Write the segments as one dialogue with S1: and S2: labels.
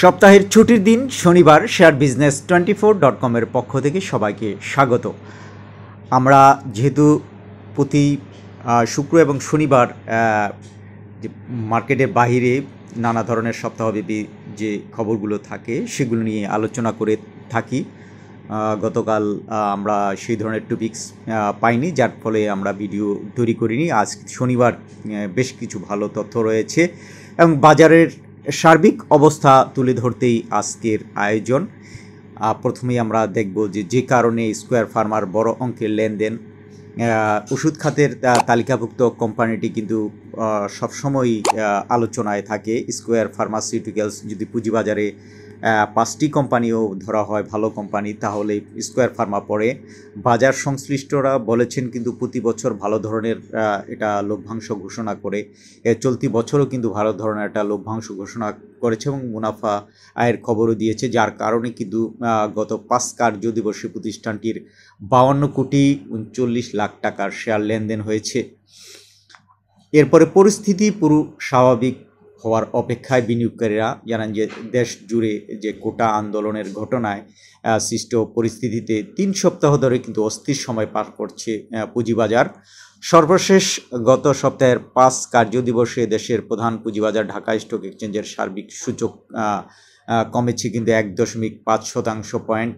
S1: সপ্তাহের ছুটির দিন শনিবার শেয়ার বিজনেস 24.com-এর পক্ষ থেকে সবাইকে স্বাগত। আমরা যেহেতু প্রতি শুক্র এবং শনিবার যে মার্কেটের বাহিরে নানা ধরনের সপ্তাহব্যাপী যে খবরগুলো থাকে সেগুলো নিয়ে আলোচনা করে থাকি। গতকাল আমরা সেই ধরনের টপিকস পাইনি, যার ফলে আমরা ভিডিও তৈরি করিনি। আজ শনিবার বেশ কিছু ভালো তথ্য রয়েছে এবং বাজারের সার্বিক অবস্থা তুলে ধরতেই আজকের আয়োজন। প্রথমেই আমরা দেখব যে কারণে স্কোয়ার ফার্মার বড় অঙ্কের লেনদেন। ওষুধ খাতের তালিকাভুক্ত কোম্পানিটি কিন্তু সবসময়ই আলোচনায় থাকে। স্কোয়ার ফার্মাসিউটিক্যালস যদি পুঁজিবাজারে 5টি কোম্পানিও ধরা হয় ভালো কোম্পানি, তাহলে স্কোয়ার ফার্মা পড়ে। বাজার সংশ্লিষ্টরা বলেছেন কিন্তু প্রতি বছর ভালো ধরনের এটা লভ্যাংশ ঘোষণা করে। চলতি বছরও কিন্তু ভালো ধরনের একটা লভ্যাংশ ঘোষণা করেছে এবং মুনাফা আয়ের খবরও দিয়েছে, যার কারণে কিন্তু গত 5 কার্যদিবসে প্রতিষ্ঠানটির 52 কোটি 39 লাখ টাকার শেয়ার লেনদেন হয়েছে। এরপরে পরিস্থিতি পুরো স্বাভাবিক হওয়ার অপেক্ষায় বিনিয়োগকারীরা জানান যে দেশ জুড়ে যে কোটা আন্দোলনের ঘটনায় সৃষ্ট পরিস্থিতিতে 3 সপ্তাহ ধরে কিন্তু অস্থির সময় পার করছে পুঁজিবাজার। সর্বশেষ গত সপ্তাহের 5 কার্যদিবসে দেশের প্রধান পুঁজিবাজার ঢাকা স্টক এক্সচেঞ্জের সার্বিক সূচক কমেছে কিন্তু 1.5% পয়েন্ট।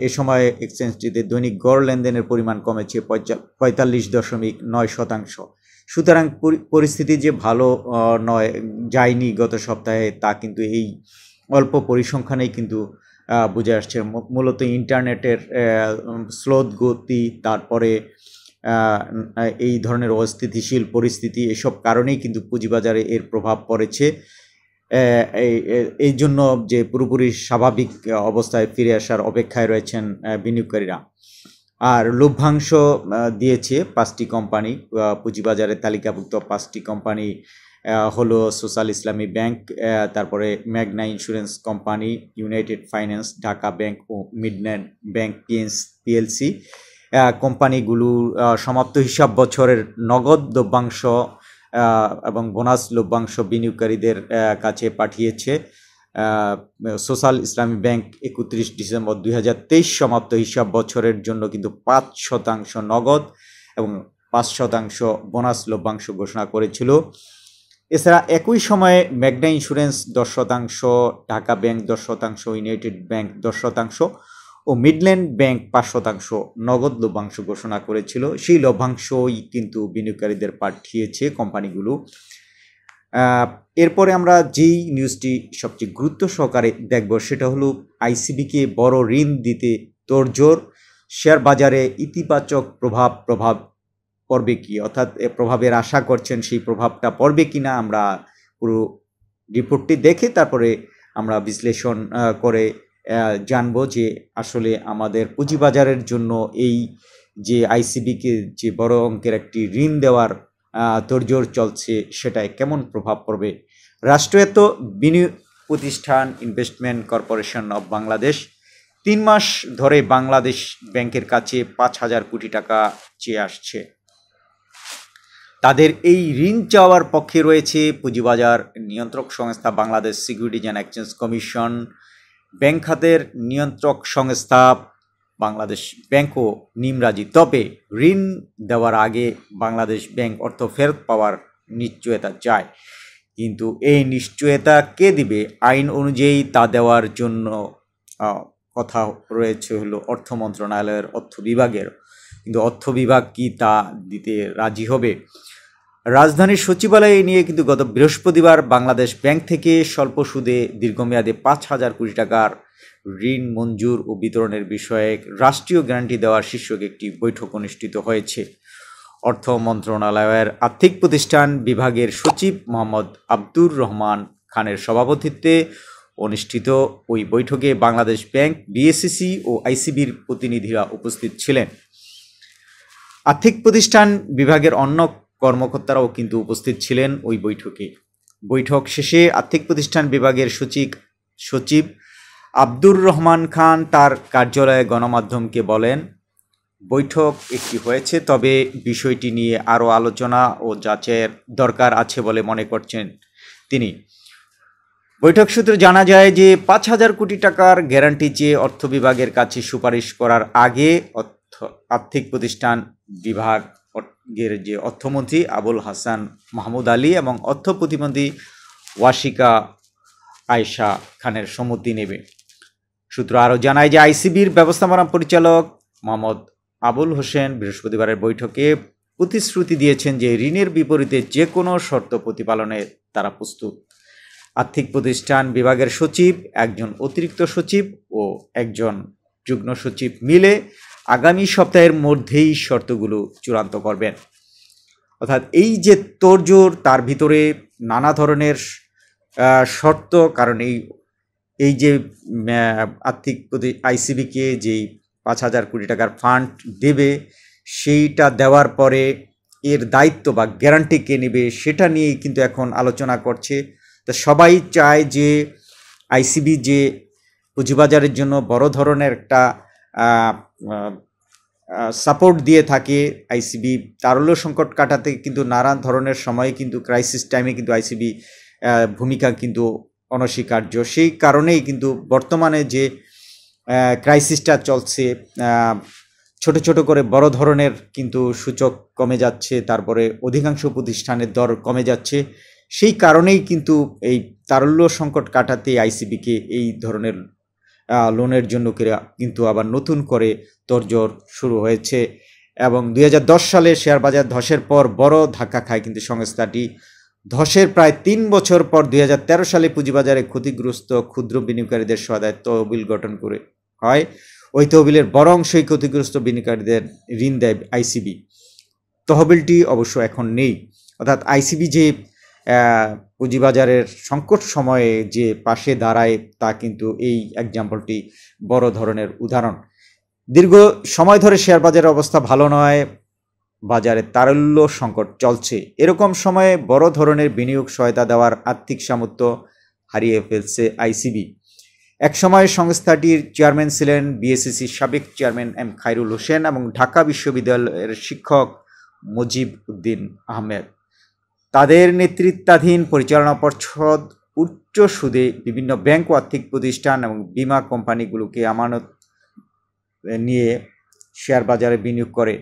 S1: এ সময় এক্সচেঞ্জটিতে দৈনিক গড় লেনদেনের পরিমাণ কমেছে 45.9%। সুতরাং পরিস্থিতি যে ভালো নয় যায়নি গত সপ্তাহে, তা কিন্তু এই অল্প পরিসংখ্যানেই কিন্তু বুঝে আসছে। মূলত ইন্টারনেটের স্লোথ গতি, তারপরে এই ধরনের অস্থিতিশীল পরিস্থিতি, এসব কারণেই কিন্তু পুঁজিবাজারে এর প্রভাব পড়েছে। এই জন্য যে পুরোপুরি স্বাভাবিক অবস্থায় ফিরে আসার অপেক্ষায় রয়েছেন বিনিয়োগকারীরা। আর লভ্যাংশ দিয়েছে 5টি কোম্পানি। পুঁজিবাজারে তালিকাভুক্ত 5টি কোম্পানি হলো সোশ্যাল ইসলামী ব্যাংক, তারপরে মেঘনা insurance company, United Finance, Dhaka bank ও মিডল্যান্ড ব্যাংক পিএলসি। কোম্পানিগুলোর সমাপ্ত হিসাব বছরের নগদ লভ্যাংশ এবং বোনাস লভ্যাংশ বিনিয়োগকারীদের কাছে পাঠিয়েছে। সোশ্যাল ইসলামী ব্যাংক 31 ডিসেম্বর 2023 সমাপ্ত হিসাব বছরের জন্য কিন্তু 5% নগদ এবং 5% বোনাস লভ্যাংশ ঘোষণা করেছিল। এছাড়া একই সময়ে মেঘনা insurance 10%, Dhaka bank 10%, United bank 10% ও মিডল্যান্ড ব্যাংক 5% নগদ লভ্যাংশ ঘোষণা করেছিল। সেই লভ্যাংশই কিন্তু বিনিয়োগকারীদের পাঠিয়েছে কোম্পানিগুলো। এরপরে আমরা যেই নিউজটি সবচেয়ে গুরুত্ব সহকারে দেখব সেটা হলো আইসিবিকে বড় ঋণ দিতে তোড়জোড়। শেয়ার বাজারে ইতিবাচক প্রভাব পড়বে কি, অর্থাৎ প্রভাবের আশা করছেন, সেই প্রভাবটা পড়বে কি না আমরা পুরো রিপোর্টটি দেখে তারপরে আমরা বিশ্লেষণ করে জানবো যে আসলে আমাদের পুঁজিবাজারের জন্য এই যে আইসিবিকে যে বড় অঙ্কের একটি ঋণ দেওয়ার তোড়জোড় চলছে সেটায় কেমন প্রভাব পড়বে। রাষ্ট্রায়ত্ত বিনিয়োগ প্রতিষ্ঠান ইনভেস্টমেন্ট কর্পোরেশন অব বাংলাদেশ 3 মাস ধরে বাংলাদেশ ব্যাংকের কাছে 5,000 কোটি টাকা চেয়ে আসছে। তাদের এই ঋণ চাওয়ার পক্ষে রয়েছে পুঁজিবাজার নিয়ন্ত্রক সংস্থা Bangladesh securities and exchange commission, bank খাতের নিয়ন্ত্রক সংস্থা বাংলাদেশ ব্যাংকও নিমরাজি। তবে ঋণ দেওয়ার আগে বাংলাদেশ ব্যাংক অর্থ ফেরত পাওয়ার নিশ্চয়তা চায়। কিন্তু এই নিশ্চয়তা কে দিবে? আইন অনুযায়ী তা দেওয়ার জন্য কথা রয়েছে হলো অর্থ মন্ত্রণালয়ের অর্থ বিভাগের, কিন্তু অর্থ বিভাগ কি তা দিতে রাজি হবে? রাজধানীর সচিবালয়ে নিয়ে কিন্তু গত বৃহস্পতিবার বাংলাদেশ ব্যাংক থেকে স্বল্প সুদে দীর্ঘমেয়াদে 5,000 কোটি টাকার ঋণ মঞ্জুর ও বিতরণের বিষয়ে রাষ্ট্রীয় গ্যারান্টি দেওয়ার শীর্ষক একটি বৈঠক অনুষ্ঠিত হয়েছে। অর্থ মন্ত্রণালয়ের আর্থিক প্রতিষ্ঠান বিভাগের সচিব মোহাম্মদ আব্দুর রহমান খানের সভাপতিত্বে অনুষ্ঠিত ওই বৈঠকে বাংলাদেশ ব্যাংক, বিএসইসি ও আইসিবির প্রতিনিধিরা উপস্থিত ছিলেন। আর্থিক প্রতিষ্ঠান বিভাগের অন্য কর্মকর্তারাও কিন্তু উপস্থিত ছিলেন ওই বৈঠকে। বৈঠক শেষে আর্থিক প্রতিষ্ঠান বিভাগের সচিব আব্দুর রহমান খান তার কার্যালয়ে গণমাধ্যমকে বলেন, বৈঠক একটি হয়েছে, তবে বিষয়টি নিয়ে আরও আলোচনা ও যাচাইয়ের দরকার আছে বলে মনে করছেন তিনি। বৈঠক সূত্রে জানা যায় যে 5,000 কোটি টাকার গ্যারান্টি চেয়ে অর্থ বিভাগের কাছে সুপারিশ করার আগে আর্থিক প্রতিষ্ঠান বিভাগের যে অর্থমন্ত্রী আবুল হাসান মাহমুদ আলী এবং অর্থ প্রতিমন্ত্রী ওয়াশিকা আয়েশা খানের সম্মতি নেবে। সূত্র আরও জানায় যে আইসিবির ব্যবস্থাপনা পরিচালক মোহাম্মদ আবুল হোসেন বৃহস্পতিবারের বৈঠকে প্রতিশ্রুতি দিয়েছেন যে ঋণের বিপরীতে যে কোনো শর্ত প্রতিপালনে তারা প্রস্তুত। আর্থিক প্রতিষ্ঠান বিভাগের সচিব, একজন অতিরিক্ত সচিব ও একজন যুগ্ম সচিব মিলে আগামী সপ্তাহের মধ্যেই শর্তগুলো চূড়ান্ত করবেন। অর্থাৎ এই যে তোড়জোড়, তার ভিতরে নানা ধরনের শর্ত, কারণ এই যে আর্থিক আইসিবিকে যেই 5,000 কোটি টাকার ফান্ড দেবে, সেইটা দেওয়ার পরে এর দায়িত্ব বা গ্যারান্টি কে নেবে সেটা নিয়েই কিন্তু এখন আলোচনা করছে। তো সবাই চায় যে আইসিবি যে পুঁজিবাজারের জন্য বড় ধরনের একটা সাপোর্ট দিয়ে থাকে, আইসিবি তারল্য সংকট কাটাতে কিন্তু নানা ধরনের সময়ে কিন্তু ক্রাইসিস টাইমে কিন্তু আইসিবি ভূমিকা কিন্তু অনস্বীকার্য। সেই কারণেই কিন্তু বর্তমানে যে ক্রাইসিসটা চলছে, ছোট ছোট করে বড় ধরনের কিন্তু সূচক কমে যাচ্ছে, তারপরে অধিকাংশ প্রতিষ্ঠানের দর কমে যাচ্ছে। সেই কারণেই কিন্তু এই তারল্য সংকট কাটাতে আইসিবিকে এই ধরনের লোনের জন্য কিন্তু আবার নতুন করে তোড়জোড় শুরু হয়েছে। এবং 2010 সালে শেয়ার বাজার ধসের পর বড় ধাক্কা খায় কিন্তু সংস্থাটি। ধসের প্রায় 3 বছর পর 2013 সালে পুঁজিবাজারে ক্ষতিগ্রস্ত ক্ষুদ্র বিনিয়োগকারীদের সহায়তায় তহবিল গঠন করে হয়। ওই তহবিলের বড় অংশই ক্ষতিগ্রস্ত বিনিয়োগকারীদের ঋণ দেয় আইসিবি। তহবিলটি অবশ্য এখন নেই। অর্থাৎ আইসিবি যে পুঁজিবাজারের সংকট সময়ে যে পাশে দাঁড়ায়, তা কিন্তু এই এক্সাম্পলটি বড় ধরনের উদাহরণ। দীর্ঘ সময় ধরে শেয়ার বাজারের অবস্থা ভালো নয়, বাজারে তারল্য সংকট চলছে। এরকম সময়ে বড় ধরনের বিনিয়োগ সহায়তা দেওয়ার আর্থিক সামর্থ্য হারিয়ে ফেলছে আইসিবি। একসময় সংস্থাটির চেয়ারম্যান ছিলেন বিএসইসির সাবেক চেয়ারম্যান এম খায়রুল হোসেন এবং ঢাকা বিশ্ববিদ্যালয়ের শিক্ষক মুজিব উদ্দিন আহমেদ। তাদের নেতৃত্বাধীন পরিচালনা পর্ষদ উচ্চ সুদে বিভিন্ন ব্যাংক ও আর্থিক প্রতিষ্ঠান এবং বিমা কোম্পানিগুলোকে আমানত নিয়ে শেয়ার বাজারে বিনিয়োগ করে।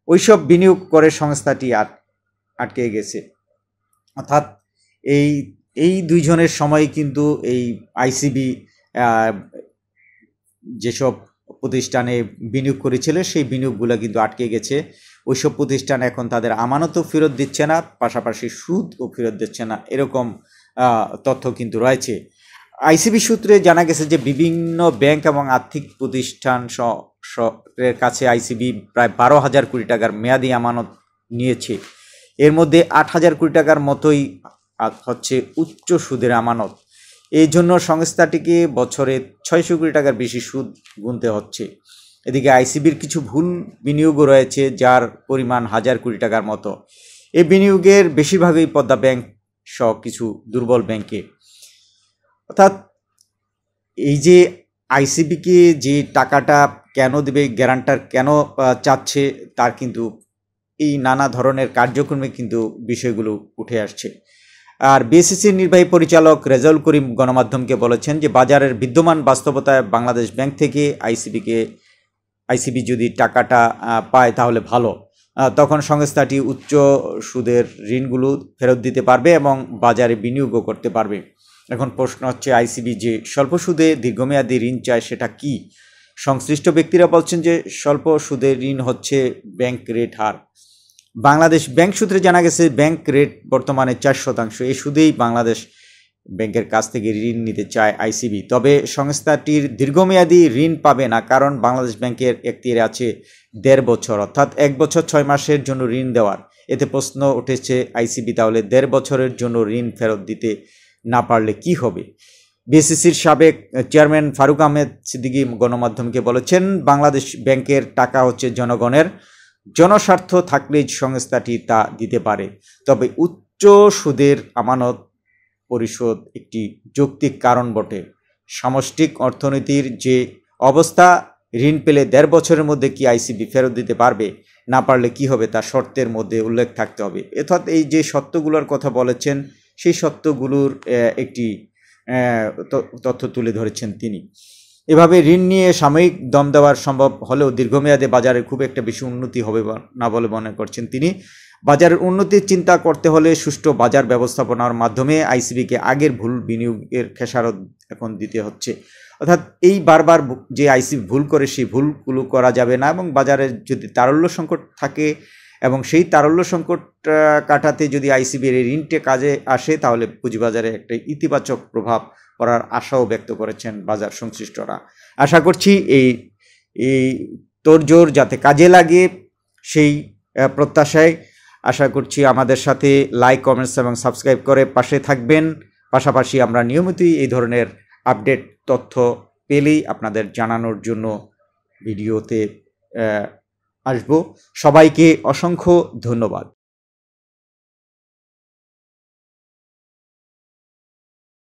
S1: ওইসব বিনিয়োগ করে সংস্থাটি আটকে গেছে। অর্থাৎ এই দুইজনের সময় কিন্তু এই আইসিবি যেসব প্রতিষ্ঠানে বিনিয়োগ করেছিল সেই বিনিয়োগগুলো কিন্তু আটকে গেছে। ওইসব প্রতিষ্ঠান এখন তাদের আমানতও ফেরত দিচ্ছে না, পাশাপাশি সুদও ফেরত দিচ্ছে না, এরকম তথ্য কিন্তু রয়েছে। আইসিবি সূত্রে জানা গেছে যে বিভিন্ন ব্যাংক এবং আর্থিক প্রতিষ্ঠান এর কাছে আইসিবি প্রায় 12,000 কোটি টাকার মেয়াদি আমানত নিয়েছে। এর মধ্যে 8,000 কোটি টাকার মতোই হচ্ছে উচ্চ সুদের আমানত। এই জন্য সংস্থাটিকে বছরে 600 কোটি টাকার বেশি সুদ গুনতে হচ্ছে। এদিকে আইসিবির কিছু ভুল বিনিয়োগও রয়েছে, যার পরিমাণ 1,000 কোটি টাকার মতো। এই বিনিয়োগের বেশিরভাগই পদ্মা ব্যাংক সহ কিছু দুর্বল ব্যাংকে। অর্থাৎ এই যে আইসিবিকে যে টাকাটা কেন দেবে, গ্যারান্টার কেন চাচ্ছে, তার কিন্তু এই নানা ধরনের কার্যক্রমে কিন্তু বিষয়গুলো উঠে আসছে। আর বিএসইসির নির্বাহী পরিচালক রেজাউল করিম গণমাধ্যমকে বলেছেন যে বাজারের বিদ্যমান বাস্তবতায় বাংলাদেশ ব্যাংক থেকে আইসিবি যদি টাকাটা পায় তাহলে ভালো, তখন সংস্থাটি উচ্চ সুদের ঋণগুলো ফেরত দিতে পারবে এবং বাজারে বিনিয়োগও করতে পারবে। এখন প্রশ্ন হচ্ছে, আইসিবি যে স্বল্প সুদে দীর্ঘমেয়াদী ঋণ চায় সেটা কি? সংশ্লিষ্ট ব্যক্তিরা বলছেন যে স্বল্প সুদের ঋণ হচ্ছে ব্যাংক রেট হার। বাংলাদেশ ব্যাংক সূত্রে জানা গেছে ব্যাংক রেট বর্তমানে 4%। এই সুদেই বাংলাদেশ ব্যাংকের কাছ থেকে ঋণ নিতে চায় আইসিবি। তবে সংস্থাটির দীর্ঘমেয়াদী ঋণ পাবে না, কারণ বাংলাদেশ ব্যাংকের এখতিয়ারে আছে 1.5 বছর, অর্থাৎ 1 বছর 6 মাসের জন্য ঋণ দেওয়ার। এতে প্রশ্ন উঠেছে, আইসিবি তাহলে 1.5 বছরের জন্য ঋণ ফেরত দিতে না পারলে কি হবে? বিএসইসির সাবেক চেয়ারম্যান ফারুক আহমেদ সিদ্দিকী গণমাধ্যমকে বলেছেন, বাংলাদেশ ব্যাংকের টাকা হচ্ছে জনগণের, জনস্বার্থ থাকলেই সংস্থাটি তা দিতে পারে। তবে উচ্চ সুদের আমানত পরিশোধ একটি যৌক্তিক কারণ বটে। সামষ্টিক অর্থনীতির যে অবস্থা, ঋণ পেলে 1.5 বছরের মধ্যে কি আইসিবি ফেরত দিতে পারবে? না পারলে কি হবে তা শর্তের মধ্যে উল্লেখ থাকতে হবে। অর্থাৎ এই যে সত্যগুলোর কথা বলেছেন, সেই সত্যগুলোর একটি তথ্য তুলে ধরেছেন তিনি। এভাবে ঋণ নিয়ে সাময়িক দম দেওয়া সম্ভব হলেও দীর্ঘমেয়াদে বাজারে খুব একটা বেশি উন্নতি হবে না বলে মনে করছেন তিনি। বাজারের উন্নতির চিন্তা করতে হলে সুষ্ঠু বাজার ব্যবস্থাপনার মাধ্যমে আইসিবিকে আগের ভুল বিনিয়োগের খেসারত এখন দিতে হচ্ছে। অর্থাৎ এই বারবার যে আইসিবি ভুল করে সেই ভুলগুলো করা যাবে না, এবং বাজারে যদি তারল্য সংকট থাকে এবং সেই তারল্য সংকট কাটাতে যদি আইসিবির এই ঋণটা কাজে আসে তাহলে পুঁজিবাজারে একটা ইতিবাচক প্রভাব পড়ার আশাও ব্যক্ত করেছেন বাজার সংশ্লিষ্টরা। আশা করছি এই তোড়জোড় যাতে কাজে লাগে সেই প্রত্যাশায় আশা করছি আমাদের সাথে লাইক, কমেন্টস এবং সাবস্ক্রাইব করে পাশে থাকবেন। পাশাপাশি আমরা নিয়মিতই এই ধরনের আপডেট তথ্য পেলেই আপনাদের জানানোর জন্য ভিডিওতে আসব। সবাইকে অসংখ্য ধন্যবাদ।